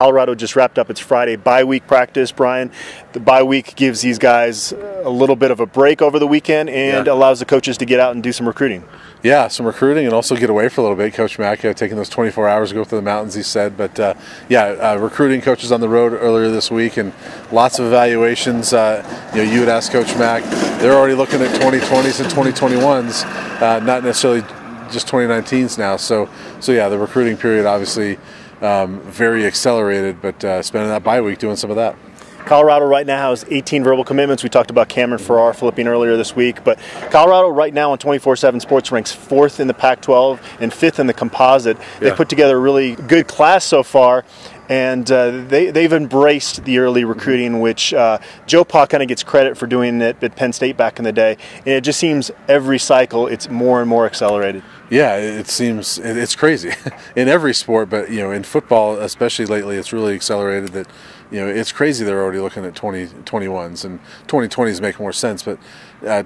Colorado just wrapped up its Friday bye week practice, Brian. The bye week gives these guys a little bit of a break over the weekend and allows the coaches to get out and do some recruiting. Yeah, some recruiting and also get away for a little bit. Coach Mack taking those 24 hours to go through the mountains, he said. But, recruiting coaches on the road earlier this week and lots of evaluations. You would ask Coach Mack, they're already looking at 2020s and 2021s, not necessarily just 2019s now. So the recruiting period obviously very accelerated, but spending that bye week doing some of that. Colorado right now has 18 verbal commitments. We talked about Cameron Farrar flipping earlier this week, but Colorado right now on 24/7 Sports ranks 4th in the Pac-12 and 5th in the composite. They put together a really good class so far, and they've embraced the early recruiting, which Joe Pa kind of gets credit for doing it at Penn State back in the day, and it just seems every cycle it's more and more accelerated. Yeah, it seems it's crazy in every sport, but in football especially lately, it's really accelerated. That it's crazy they're already looking at 2021s, and 2020s make more sense, but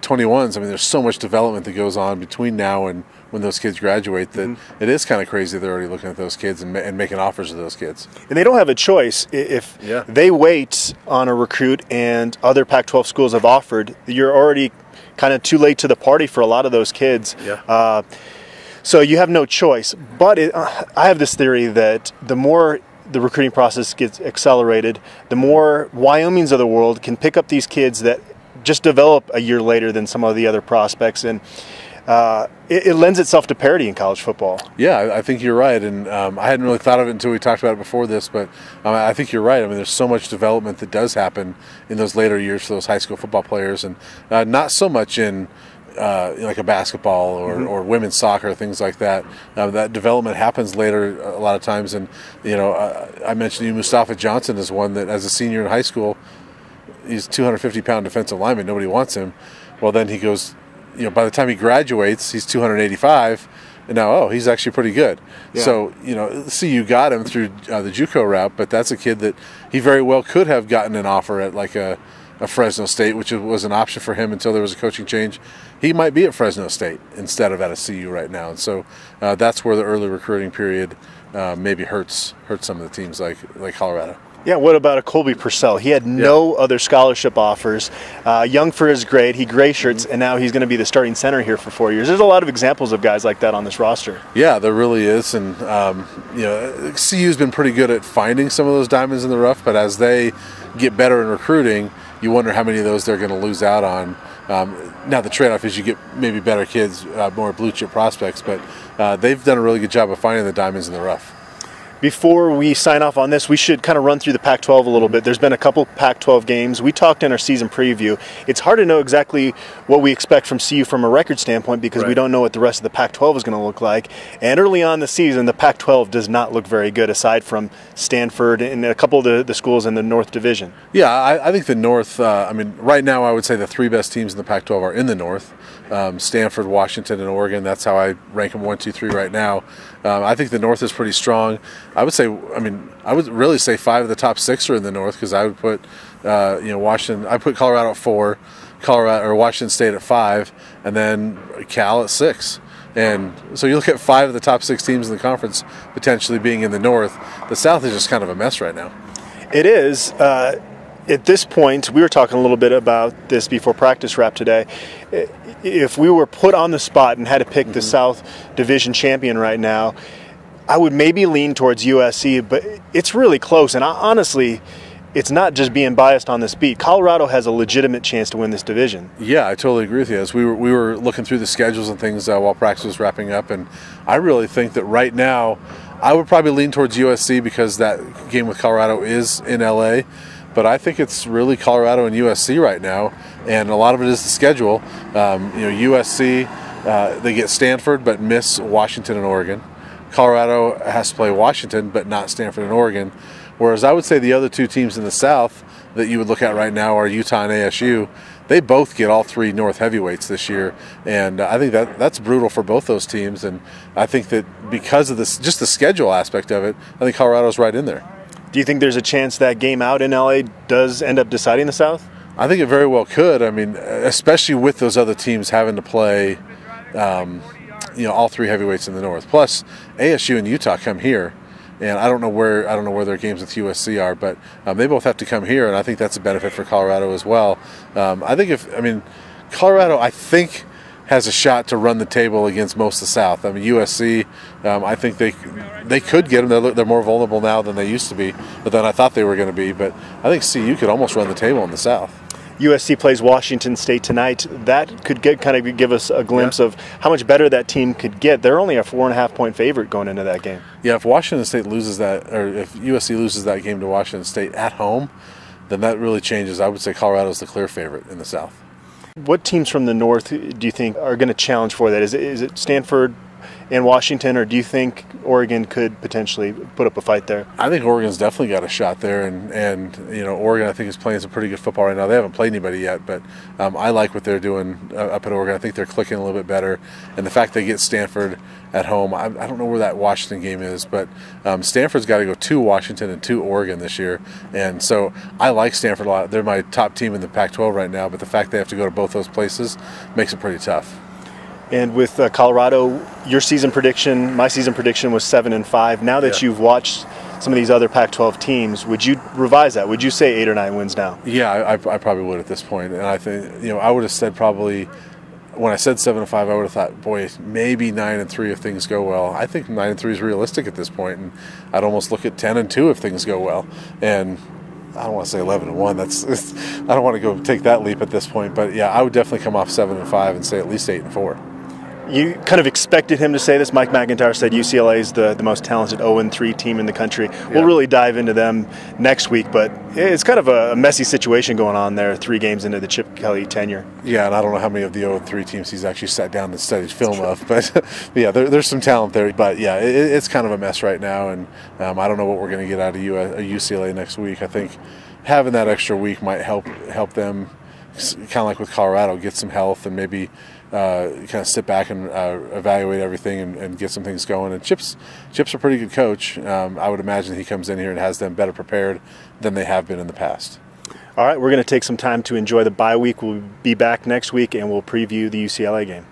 21s. I mean, there's so much development that goes on between now and when those kids graduate that it is kind of crazy they're already looking at those kids and making offers to those kids. And they don't have a choice. If they wait on a recruit and other Pac-12 schools have offered, you're already kind of too late to the party for a lot of those kids. So you have no choice. But I have this theory that the more the recruiting process gets accelerated, the more Wyomings of the world can pick up these kids that just develop a year later than some of the other prospects. And it lends itself to parity in college football. Yeah, I think you're right. And I hadn't really thought of it until we talked about it bore this, but I think you're right. I mean, there's so much development that does happen in those later years for those high school football players, and not so much in like a basketball or women's soccer, things like that. That development happens later a lot of times. And, I mentioned you, Mustafa Johnson is one that as a senior in high school, he's a 250-pound defensive lineman. Nobody wants him. Well, then he goes, by the time he graduates, he's 285. And now, he's actually pretty good. Yeah. So, you got him through the JUCO route, but that's a kid that he very well could have gotten an offer at like a Fresno State, which was an option for him until there was a coaching change. He might be at Fresno State instead of at a CU right now. And so that's where the early recruiting period maybe hurts some of the teams like Colorado. Yeah, what about a Colby Purcell? He had no other scholarship offers. Young for his grade, he gray shirts, and now he's going to be the starting center here for 4 years. There's a lot of examples of guys like that on this roster. Yeah, there really is. And, CU's been pretty good at finding some of those diamonds in the rough, but as they get better in recruiting, you wonder how many of those they're going to lose out on. Now the trade-off is you get maybe better kids, more blue-chip prospects, but they've done a really good job of finding the diamonds in the rough. Before we sign off on this, we should kind of run through the Pac-12 a little bit. There's been a couple Pac-12 games. We talked in our season preview. It's hard to know exactly what we expect from CU from a record standpoint because we don't know what the rest of the Pac-12 is going to look like. And early on in the season, the Pac-12 does not look very good aside from Stanford and a couple of the schools in the North Division. Yeah, I think the North, right now I would say the 3 best teams in the Pac-12 are in the North. Stanford, Washington, and Oregon. That's how I rank them 1, 2, 3 right now. I think the North is pretty strong. I would really say 5 of the top 6 are in the North because I would put, Washington. I put Colorado at 4, Washington State at 5, and then Cal at 6. And so you look at 5 of the top 6 teams in the conference potentially being in the North. The South is just kind of a mess right now. It is. At this point, we were talking a little bit about this before practice wrap today. If we were put on the spot and had to pick the South Division champion right now, I would maybe lean towards USC, but it's really close. And honestly, it's not just being biased on this beat. Colorado has a legitimate chance to win this division. Yeah, I totally agree with you. As we were looking through the schedules and things while practice was wrapping up, and I really think that right now I would probably lean towards USC because that game with Colorado is in LA. But I think it's really Colorado and USC right now, and a lot of it is the schedule. USC, they get Stanford but miss Washington and Oregon. Colorado has to play Washington but not Stanford and Oregon. Whereas I would say the other 2 teams in the South that you would look at right now are Utah and ASU. They both get all 3 North heavyweights this year, and I think that's brutal for both those teams. And I think that because of this, just the schedule aspect of it, I think Colorado's right in there. Do you think there's a chance that game out in LA does end up deciding the South? I think it very well could. I mean, especially with those other teams having to play, all 3 heavyweights in the North. Plus, ASU and Utah come here. and I don't know where their games with USC are, but they both have to come here, and I think that's a benefit for Colorado as well. Colorado, I think, has a shot to run the table against most of the South. I mean, USC, I think they could get them. They're more vulnerable now than they used to be, but then I thought they were going to be. But I think CU could almost run the table in the South. USC plays Washington State tonight. That could give us a glimpse of how much better that team could get. They're only a 4.5-point favorite going into that game. Yeah, if Washington State loses that, or if USC loses that game to Washington State at home, then that really changes. I would say Colorado's the clear favorite in the South. What teams from the North do you think are going to challenge for that? Is it Stanford and Washington, or do you think Oregon could potentially put up a fight there? I think Oregon's definitely got a shot there, and Oregon I think is playing some pretty good football right now. They haven't played anybody yet, but I like what they're doing up at Oregon. I think they're clicking a little bit better, and the fact they get Stanford at home, I don't know where that Washington game is, but Stanford's got to go to Washington and to Oregon this year, and so I like Stanford a lot. They're my top team in the Pac-12 right now, but the fact they have to go to both those places makes it pretty tough. And with Colorado, your season prediction, my season prediction was 7-5. Now that you've watched some of these other Pac-12 teams, would you revise that? Would you say 8 or 9 wins now? Yeah, I probably would at this point. And I think, I would have said probably, when I said 7-5, I would have thought, boy, maybe 9-3 if things go well. I think 9-3 is realistic at this point, and I'd almost look at 10-2 if things go well. And I don't want to say 11-1. I don't want to go take that leap at this point. But yeah, I would definitely come off 7-5 and say at least 8-4. You kind of expected him to say this. Mike McIntyre said UCLA is the most talented 0-3 team in the country. Yeah. We'll really dive into them next week, but it's kind of a messy situation going on there 3 games into the Chip Kelly tenure. Yeah, and I don't know how many of the 0-3 teams he's actually sat down and studied film of, but yeah, there's some talent there. But yeah, it's kind of a mess right now, and I don't know what we're going to get out of UCLA next week. I think having that extra week might help them, kind of like with Colorado, get some health and maybe kind of sit back and evaluate everything and get some things going. And Chip's a pretty good coach. I would imagine he comes in here and has them better prepared than they have been in the past. All right, we're going to take some time to enjoy the bye week. We'll be back next week, and we'll preview the UCLA game.